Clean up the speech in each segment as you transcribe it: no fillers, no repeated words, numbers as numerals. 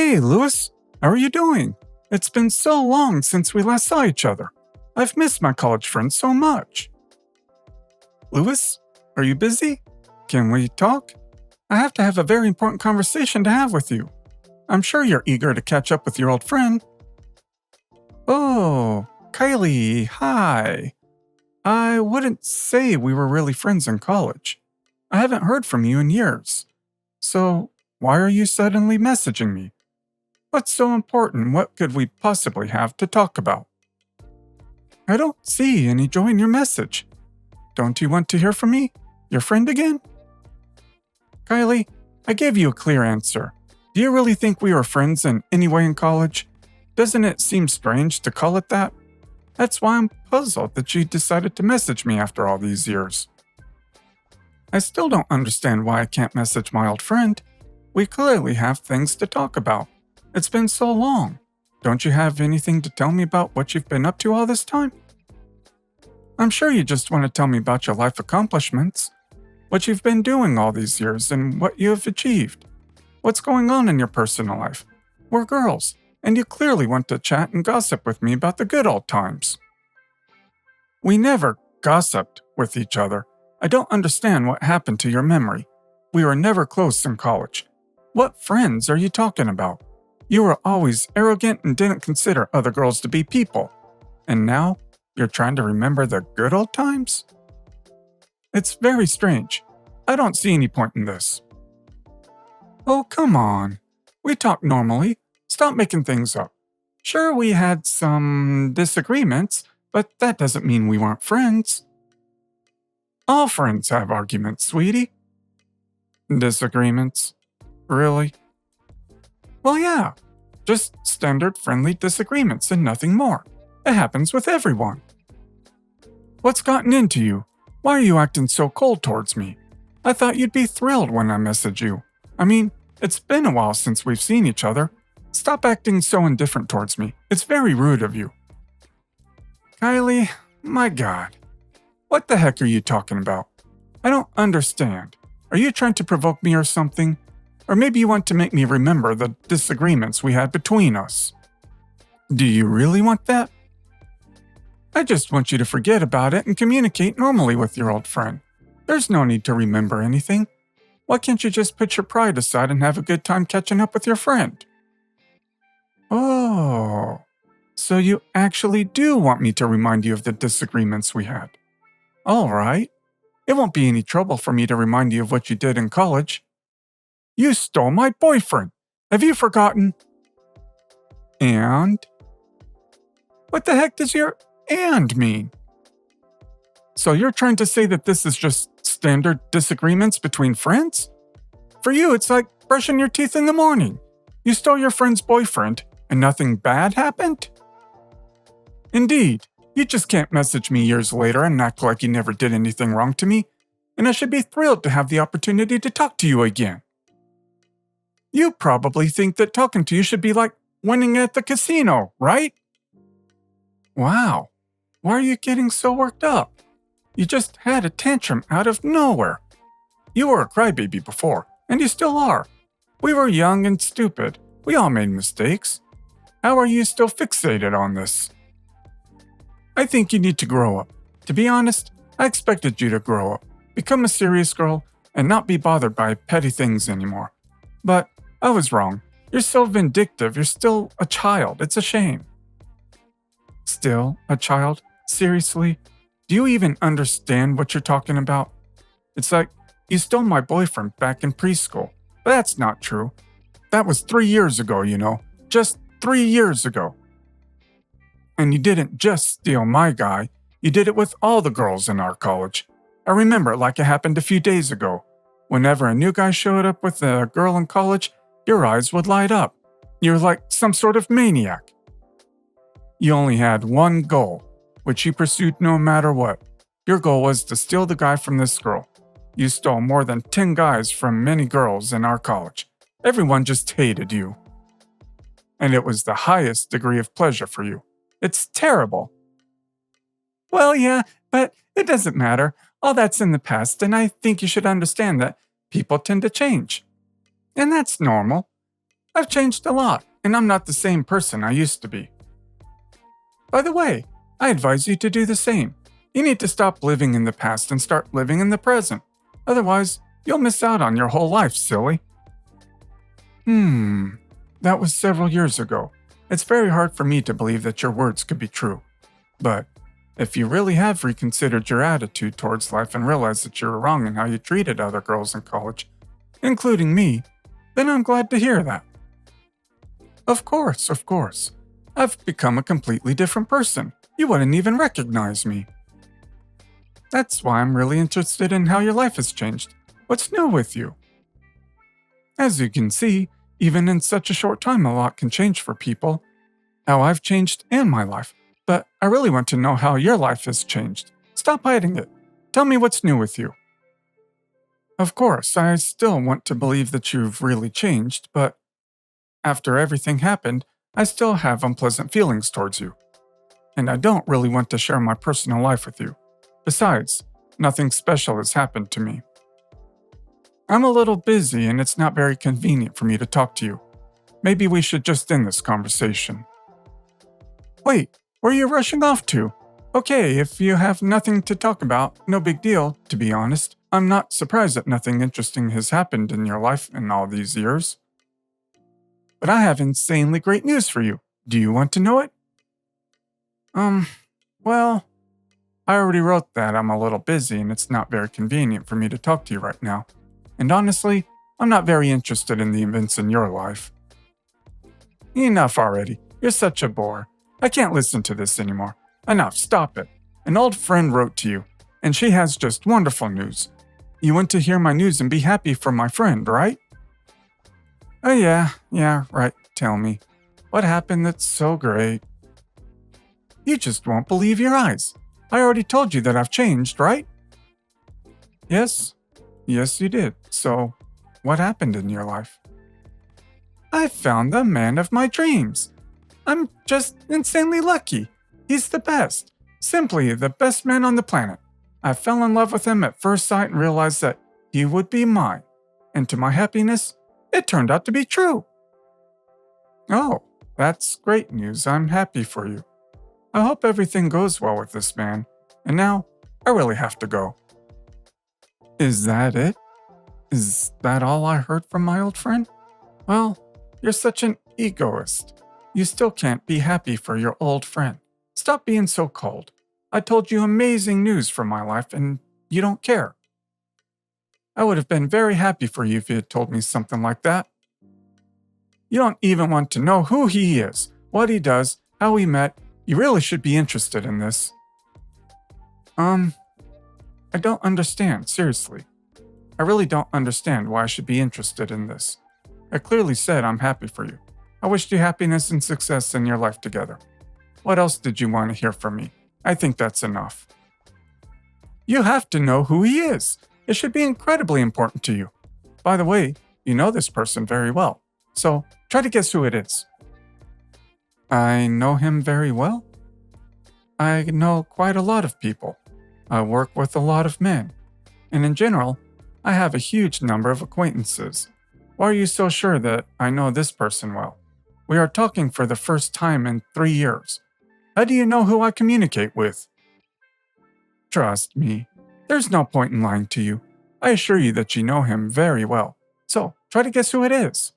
Hey, Louis. How are you doing? It's been so long since we last saw each other. I've missed my college friends so much. Louis, are you busy? Can we talk? I have to have a very important conversation to have with you. I'm sure you're eager to catch up with your old friend. Oh, Kylie, hi. I wouldn't say we were really friends in college. I haven't heard from you in years. So, why are you suddenly messaging me? What's so important? What could we possibly have to talk about? I don't see any joy in your message. Don't you want to hear from me? Your friend again? Kylie, I gave you a clear answer. Do you really think we were friends in any way in college? Doesn't it seem strange to call it that? That's why I'm puzzled that you decided to message me after all these years. I still don't understand why I can't message my old friend. We clearly have things to talk about. It's been so long. Don't you have anything to tell me about what you've been up to all this time? I'm sure you just want to tell me about your life accomplishments, what you've been doing all these years and what you have achieved. What's going on in your personal life? We're girls, and you clearly want to chat and gossip with me about the good old times. We never gossiped with each other. I don't understand what happened to your memory. We were never close in college. What friends are you talking about? You were always arrogant and didn't consider other girls to be people. And now, you're trying to remember the good old times? It's very strange. I don't see any point in this. Oh, come on. We talk normally. Stop making things up. Sure, we had some disagreements, but that doesn't mean we weren't friends. All friends have arguments, sweetie. Disagreements? Really? Well, yeah. Just standard friendly disagreements and nothing more. It happens with everyone. What's gotten into you? Why are you acting so cold towards me? I thought you'd be thrilled when I messaged you. I mean, it's been a while since we've seen each other. Stop acting so indifferent towards me. It's very rude of you. Kylie, my God. What the heck are you talking about? I don't understand. Are you trying to provoke me or something? Or maybe you want to make me remember the disagreements we had between us. Do you really want that? I just want you to forget about it and communicate normally with your old friend. There's no need to remember anything. Why can't you just put your pride aside and have a good time catching up with your friend? Oh, so you actually do want me to remind you of the disagreements we had. All right. It won't be any trouble for me to remind you of what you did in college. You stole my boyfriend. Have you forgotten? And? What the heck does your "and" mean? So you're trying to say that this is just standard disagreements between friends? For you, it's like brushing your teeth in the morning. You stole your friend's boyfriend, and nothing bad happened? Indeed, you just can't message me years later and act like you never did anything wrong to me, and I should be thrilled to have the opportunity to talk to you again. You probably think that talking to you should be like winning at the casino, right? Wow, why are you getting so worked up? You just had a tantrum out of nowhere. You were a crybaby before, and you still are. We were young and stupid. We all made mistakes. How are you still fixated on this? I think you need to grow up. To be honest, I expected you to grow up, become a serious girl, and not be bothered by petty things anymore. But I was wrong. You're so vindictive. You're still a child. It's a shame. Still a child? Seriously? Do you even understand what you're talking about? It's like, you stole my boyfriend back in preschool. But that's not true. That was 3 years ago, you know. Just 3 years ago. And you didn't just steal my guy. You did it with all the girls in our college. I remember it like it happened a few days ago. Whenever a new guy showed up with a girl in college, your eyes would light up. You're like some sort of maniac. You only had one goal, which you pursued no matter what. Your goal was to steal the guy from this girl. You stole more than 10 guys from many girls in our college. Everyone just hated you. And it was the highest degree of pleasure for you. It's terrible. Well, yeah, but it doesn't matter. All that's in the past, and I think you should understand that people tend to change. And that's normal. I've changed a lot, and I'm not the same person I used to be. By the way, I advise you to do the same. You need to stop living in the past and start living in the present. Otherwise, you'll miss out on your whole life, silly. That was several years ago. It's very hard for me to believe that your words could be true. But if you really have reconsidered your attitude towards life and realized that you were wrong in how you treated other girls in college, including me, then I'm glad to hear that. Of course. I've become a completely different person. You wouldn't even recognize me. That's why I'm really interested in how your life has changed. What's new with you? As you can see, even in such a short time, a lot can change for people. How I've changed and my life. But I really want to know how your life has changed. Stop hiding it. Tell me what's new with you. Of course, I still want to believe that you've really changed, but after everything happened, I still have unpleasant feelings towards you. And I don't really want to share my personal life with you. Besides, nothing special has happened to me. I'm a little busy and it's not very convenient for me to talk to you. Maybe we should just end this conversation. Wait, where are you rushing off to? Okay, if you have nothing to talk about, no big deal, to be honest. I'm not surprised that nothing interesting has happened in your life in all these years. But I have insanely great news for you. Do you want to know it? Well, I already wrote that I'm a little busy and it's not very convenient for me to talk to you right now. And honestly, I'm not very interested in the events in your life. Enough already. You're such a bore. I can't listen to this anymore. Enough, stop it. An old friend wrote to you, and she has just wonderful news. You want to hear my news and be happy for my friend, right? Oh yeah, right, tell me. What happened that's so great? You just won't believe your eyes. I already told you that I've changed, right? Yes you did. So, what happened in your life? I found the man of my dreams. I'm just insanely lucky. He's the best. Simply the best man on the planet. I fell in love with him at first sight and realized that he would be mine. And to my happiness, it turned out to be true. Oh, that's great news. I'm happy for you. I hope everything goes well with this man. And now, I really have to go. Is that it? Is that all I heard from my old friend? Well, you're such an egoist. You still can't be happy for your old friend. Stop being so cold. I told you amazing news from my life and you don't care. I would have been very happy for you if you had told me something like that. You don't even want to know who he is, what he does, how we met. You really should be interested in this. I don't understand, seriously. I really don't understand why I should be interested in this. I clearly said I'm happy for you. I wished you happiness and success in your life together. What else did you want to hear from me? I think that's enough. You have to know who he is. It should be incredibly important to you. By the way, you know this person very well, so try to guess who it is. I know him very well? I know quite a lot of people. I work with a lot of men. And in general, I have a huge number of acquaintances. Why are you so sure that I know this person well? We are talking for the first time in 3 years. How do you know who I communicate with? Trust me, there's no point in lying to you. I assure you that you know him very well. So, try to guess who it is.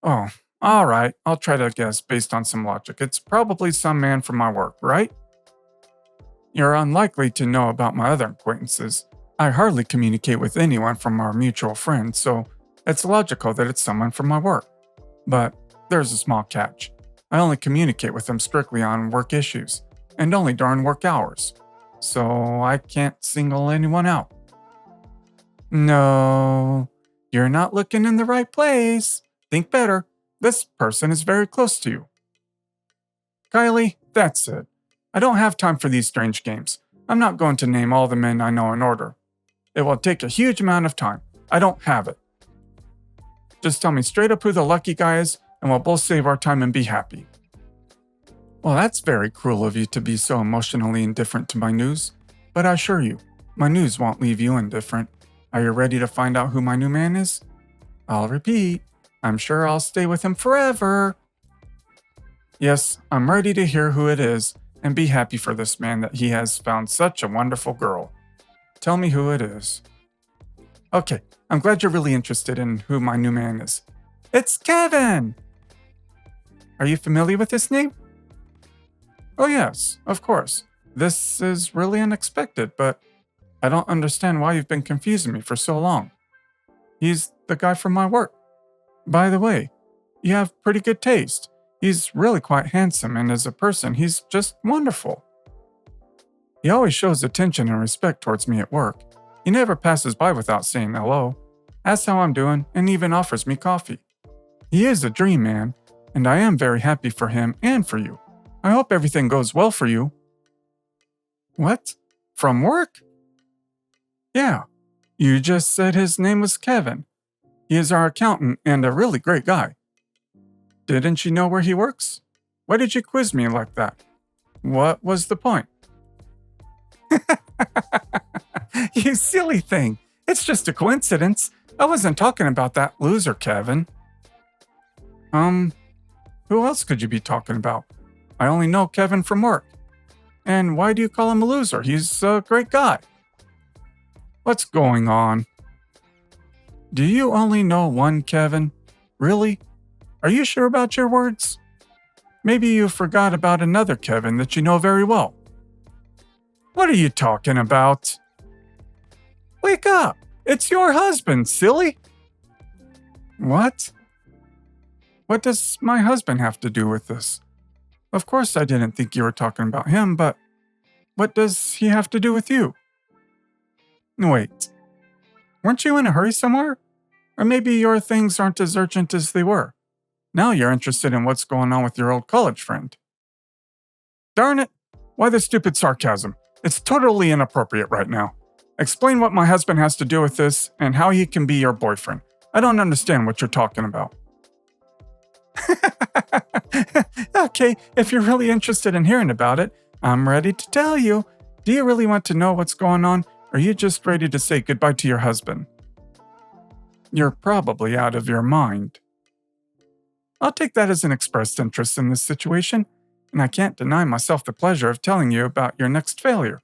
Oh, alright, I'll try to guess based on some logic. It's probably some man from my work, right? You're unlikely to know about my other acquaintances. I hardly communicate with anyone from our mutual friends, so it's logical that it's someone from my work. But there's a small catch. I only communicate with them strictly on work issues, and only during work hours. So I can't single anyone out. No, you're not looking in the right place. Think better. This person is very close to you. Kylie, that's it. I don't have time for these strange games. I'm not going to name all the men I know in order. It will take a huge amount of time. I don't have it. Just tell me straight up who the lucky guy is, and we'll both save our time and be happy. Well, that's very cruel of you to be so emotionally indifferent to my news, but I assure you, my news won't leave you indifferent. Are you ready to find out who my new man is? I'll repeat. I'm sure I'll stay with him forever. Yes, I'm ready to hear who it is and be happy for this man that he has found such a wonderful girl. Tell me who it is. Okay, I'm glad you're really interested in who my new man is. It's Kevin! Are you familiar with this name? Oh, yes, of course. This is really unexpected, but I don't understand why you've been confusing me for so long. He's the guy from my work. By the way, you have pretty good taste. He's really quite handsome, and as a person, he's just wonderful. He always shows attention and respect towards me at work. He never passes by without saying hello, asks how I'm doing, and even offers me coffee. He is a dream man, and I am very happy for him and for you. I hope everything goes well for you. What? From work? Yeah, you just said his name was Kevin. He is our accountant and a really great guy. Didn't you know where he works? Why did you quiz me like that? What was the point? You silly thing. It's just a coincidence. I wasn't talking about that loser, Kevin. Who else could you be talking about? I only know Kevin from work. And why do you call him a loser? He's a great guy. What's going on? Do you only know one Kevin? Really? Are you sure about your words? Maybe you forgot about another Kevin that you know very well. What are you talking about? Wake up! It's your husband, silly! What? What does my husband have to do with this? Of course I didn't think you were talking about him, but what does he have to do with you? Wait, weren't you in a hurry somewhere? Or maybe your things aren't as urgent as they were. Now you're interested in what's going on with your old college friend. Darn it! Why the stupid sarcasm? It's totally inappropriate right now. Explain what my husband has to do with this and how he can be your boyfriend. I don't understand what you're talking about. Okay, if you're really interested in hearing about it, I'm ready to tell you. Do you really want to know what's going on, or are you just ready to say goodbye to your husband? You're probably out of your mind. I'll take that as an expressed interest in this situation, and I can't deny myself the pleasure of telling you about your next failure,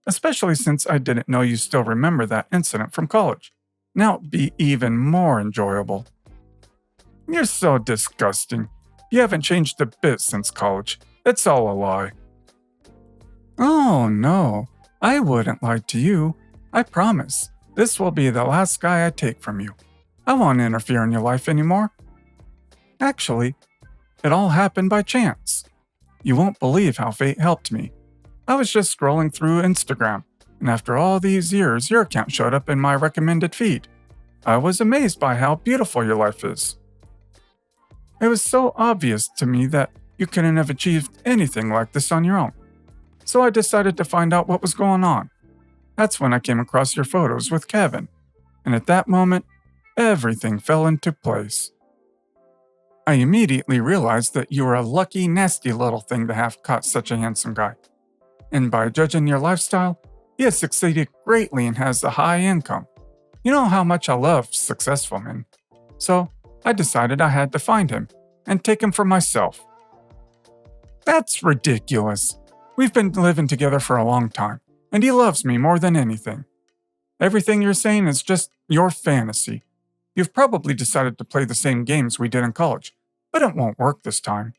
especially since I didn't know you still remember that incident from college. Now it'd be even more enjoyable. You're so disgusting. You haven't changed a bit since college. It's all a lie. Oh no, I wouldn't lie to you. I promise. This will be the last guy I take from you. I won't interfere in your life anymore. Actually, it all happened by chance. You won't believe how fate helped me. I was just scrolling through Instagram, and after all these years, your account showed up in my recommended feed. I was amazed by how beautiful your life is. It was so obvious to me that you couldn't have achieved anything like this on your own. So I decided to find out what was going on. That's when I came across your photos with Kevin. And at that moment, everything fell into place. I immediately realized that you were a lucky, nasty little thing to have caught such a handsome guy. And by judging your lifestyle, he has succeeded greatly and has a high income. You know how much I love successful men. So I decided I had to find him and take him for myself. That's ridiculous. We've been living together for a long time, and he loves me more than anything. Everything you're saying is just your fantasy. You've probably decided to play the same games we did in college, but it won't work this time.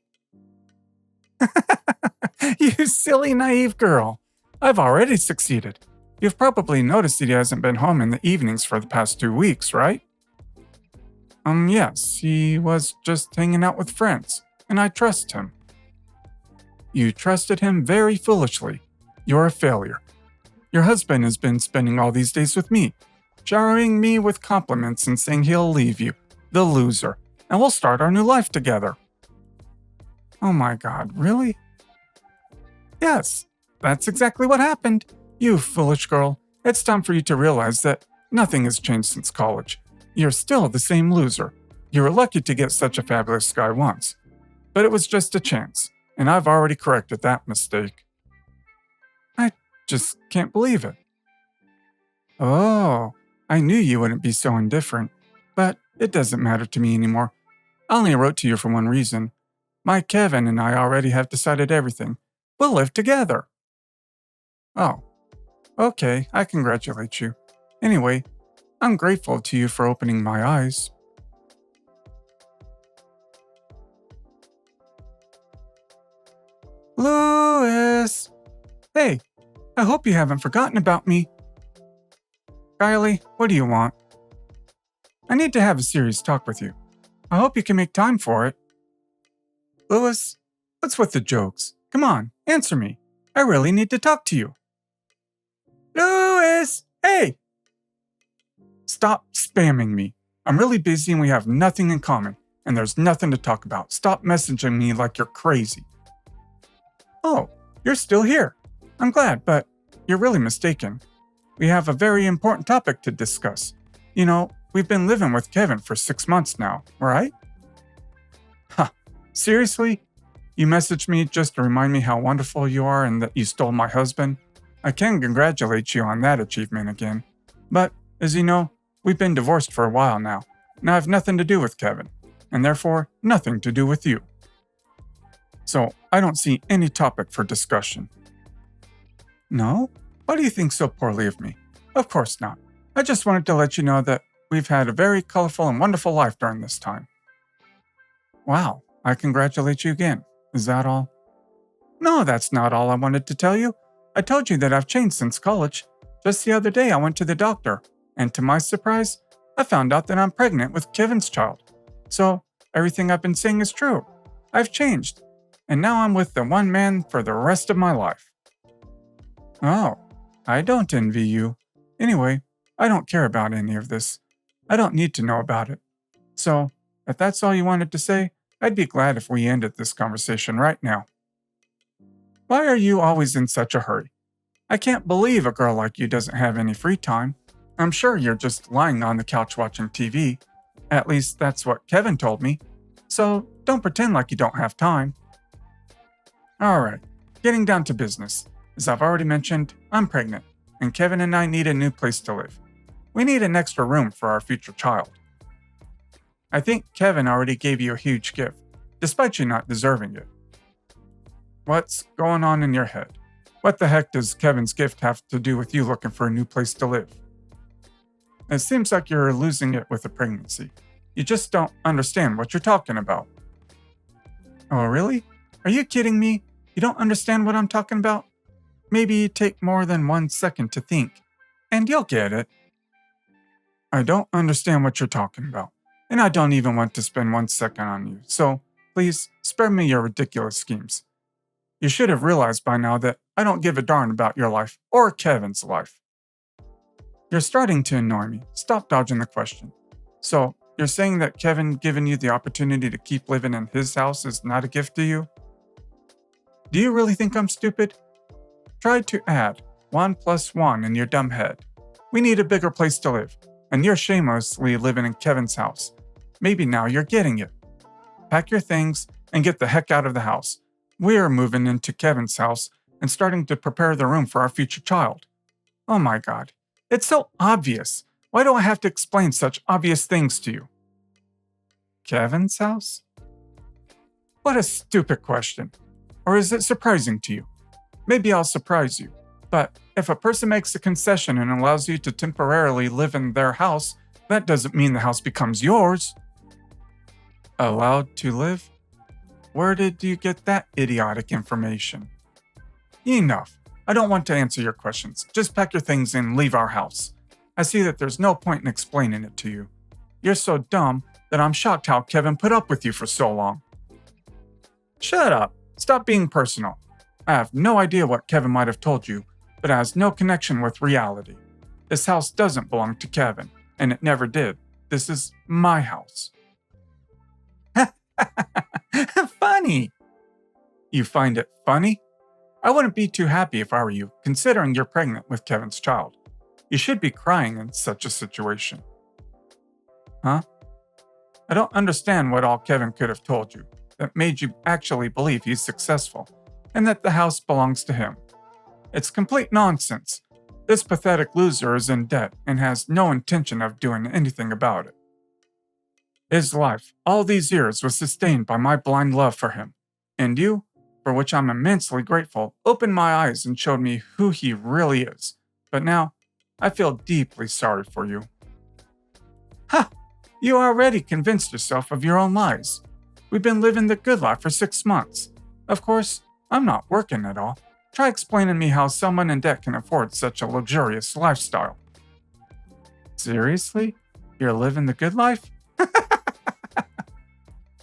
You silly, naive girl. I've already succeeded. You've probably noticed that he hasn't been home in the evenings for the past 2 weeks, right? Yes, he was just hanging out with friends, and I trust him. You trusted him very foolishly. You're a failure. Your husband has been spending all these days with me, showering me with compliments and saying he'll leave you, the loser, and we'll start our new life together. Oh my God, really? Yes, that's exactly what happened. You foolish girl, it's time for you to realize that nothing has changed since college. You're still the same loser. You were lucky to get such a fabulous guy once, but it was just a chance, and I've already corrected that mistake. I just can't believe it. Oh, I knew you wouldn't be so indifferent, but it doesn't matter to me anymore. I only wrote to you for one reason. My Kevin and I already have decided everything. We'll live together. Oh, okay, I congratulate you. Anyway, I'm grateful to you for opening my eyes. Louis! Hey, I hope you haven't forgotten about me. Kylie, what do you want? I need to have a serious talk with you. I hope you can make time for it. Louis, what's with the jokes? Come on, answer me. I really need to talk to you. Louis! Hey! Stop spamming me. I'm really busy and we have nothing in common, and there's nothing to talk about. Stop messaging me like you're crazy. Oh, you're still here. I'm glad, but you're really mistaken. We have a very important topic to discuss. You know, we've been living with Kevin for 6 months now, right? Huh, seriously? You messaged me just to remind me how wonderful you are and that you stole my husband? I can congratulate you on that achievement again. But, as you know, we've been divorced for a while now, and I have nothing to do with Kevin, and therefore nothing to do with you. So, I don't see any topic for discussion. No? Why do you think so poorly of me? Of course not. I just wanted to let you know that we've had a very colorful and wonderful life during this time. Wow, I congratulate you again. Is that all? No, that's not all I wanted to tell you. I told you that I've changed since college. Just the other day I went to the doctor, and to my surprise, I found out that I'm pregnant with Kevin's child. So, everything I've been saying is true. I've changed, and now I'm with the one man for the rest of my life. Oh, I don't envy you. Anyway, I don't care about any of this. I don't need to know about it. So, if that's all you wanted to say, I'd be glad if we ended this conversation right now. Why are you always in such a hurry? I can't believe a girl like you doesn't have any free time. I'm sure you're just lying on the couch watching TV. At least that's what Kevin told me. So, don't pretend like you don't have time. Alright, getting down to business. As I've already mentioned, I'm pregnant, and Kevin and I need a new place to live. We need an extra room for our future child. I think Kevin already gave you a huge gift, despite you not deserving it. What's going on in your head? What the heck does Kevin's gift have to do with you looking for a new place to live? It seems like you're losing it with the pregnancy. You just don't understand what you're talking about. Oh, really? Are you kidding me? You don't understand what I'm talking about? Maybe take more than 1 second to think, and you'll get it. I don't understand what you're talking about, and I don't even want to spend 1 second on you, so please spare me your ridiculous schemes. You should have realized by now that I don't give a darn about your life or Kevin's life. You're starting to annoy me. Stop dodging the question. So, you're saying that Kevin giving you the opportunity to keep living in his house is not a gift to you? Do you really think I'm stupid? Try to add 1 + 1 in your dumb head. We need a bigger place to live, and you're shamelessly living in Kevin's house. Maybe now you're getting it. Pack your things and get the heck out of the house. We're moving into Kevin's house and starting to prepare the room for our future child. Oh my God, it's so obvious. Why do I have to explain such obvious things to you? Kevin's house? What a stupid question. Or is it surprising to you? Maybe I'll surprise you. But if a person makes a concession and allows you to temporarily live in their house, that doesn't mean the house becomes yours. Allowed to live? Where did you get that idiotic information? Enough. I don't want to answer your questions. Just pack your things and leave our house. I see that there's no point in explaining it to you. You're so dumb that I'm shocked how Kevin put up with you for so long. Shut up. Stop being personal. I have no idea what Kevin might have told you, but it has no connection with reality. This house doesn't belong to Kevin, and it never did. This is my house. Funny! You find it funny? I wouldn't be too happy if I were you, considering you're pregnant with Kevin's child. You should be crying in such a situation. Huh? I don't understand what all Kevin could have told you that made you actually believe he's successful and that the house belongs to him. It's complete nonsense. This pathetic loser is in debt and has no intention of doing anything about it. His life, all these years, was sustained by my blind love for him. And you, for which I'm immensely grateful, opened my eyes and showed me who he really is. But now, I feel deeply sorry for you. Ha! You already convinced yourself of your own lies. We've been living the good life for 6 months. Of course, I'm not working at all. Try explaining me how someone in debt can afford such a luxurious lifestyle. Seriously? You're living the good life?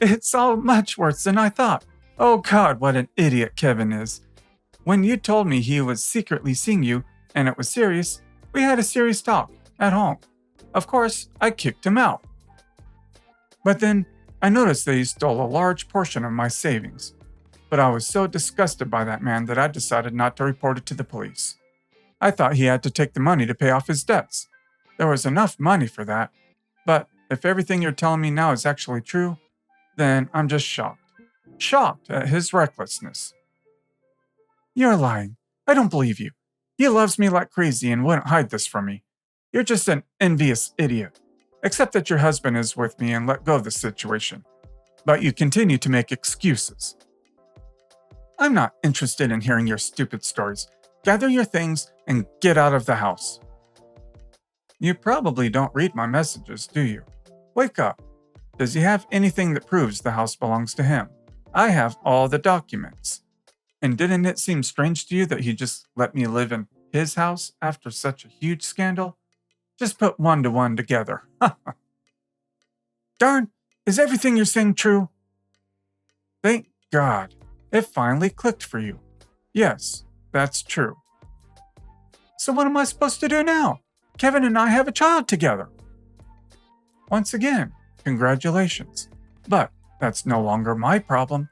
It's all much worse than I thought. Oh God, what an idiot Kevin is. When you told me he was secretly seeing you, and it was serious, we had a serious talk at home. Of course, I kicked him out. But then, I noticed that he stole a large portion of my savings. But I was so disgusted by that man that I decided not to report it to the police. I thought he had to take the money to pay off his debts. There was enough money for that. But if everything you're telling me now is actually true, then I'm just shocked. Shocked at his recklessness. You're lying. I don't believe you. He loves me like crazy and wouldn't hide this from me. You're just an envious idiot. Except that your husband is with me and let go of the situation. But you continue to make excuses. I'm not interested in hearing your stupid stories. Gather your things and get out of the house. You probably don't read my messages, do you? Wake up. Does he have anything that proves the house belongs to him? I have all the documents. And didn't it seem strange to you that he just let me live in his house after such a huge scandal? Just put 1 to 1 together. Darn, is everything you're saying true? Thank God. It finally clicked for you. Yes, that's true. So what am I supposed to do now? Kevin and I have a child together. Once again, congratulations. But that's no longer my problem.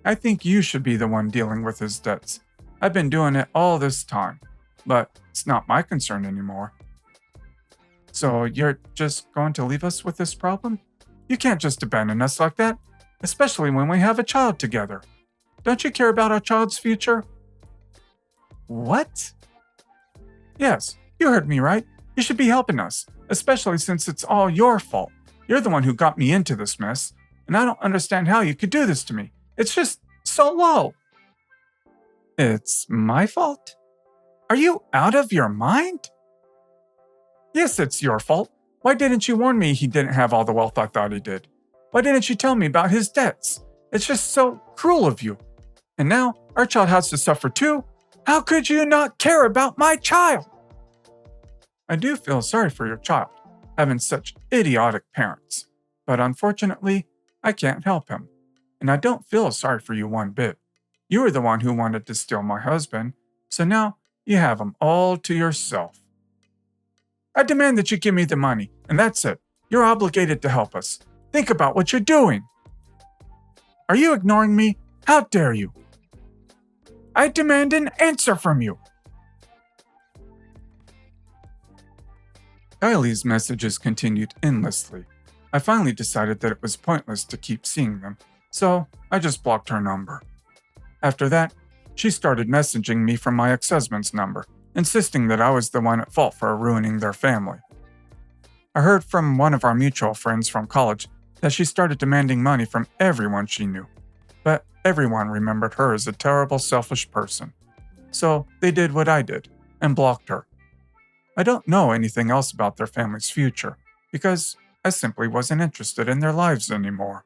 I think you should be the one dealing with his debts. I've been doing it all this time, but it's not my concern anymore. So you're just going to leave us with this problem? You can't just abandon us like that, especially when we have a child together. Don't you care about our child's future? What? Yes, you heard me right. You should be helping us, especially since it's all your fault. You're the one who got me into this mess, and I don't understand how you could do this to me. It's just so low. It's my fault? Are you out of your mind? Yes, it's your fault. Why didn't you warn me he didn't have all the wealth I thought he did? Why didn't you tell me about his debts? It's just so cruel of you. And now our child has to suffer too? How could you not care about my child? I do feel sorry for your child, having such idiotic parents. But unfortunately, I can't help him. And I don't feel sorry for you one bit. You were the one who wanted to steal my husband, so now you have him all to yourself. I demand that you give me the money, and that's it. You're obligated to help us. Think about what you're doing. Are you ignoring me? How dare you? I demand an answer from you. Kylie's messages continued endlessly. I finally decided that it was pointless to keep seeing them, so I just blocked her number. After that, she started messaging me from my ex-husband's number, insisting that I was the one at fault for ruining their family. I heard from one of our mutual friends from college that she started demanding money from everyone she knew, but everyone remembered her as a terrible, selfish person. So they did what I did, and blocked her. I don't know anything else about their family's future, because I simply wasn't interested in their lives anymore.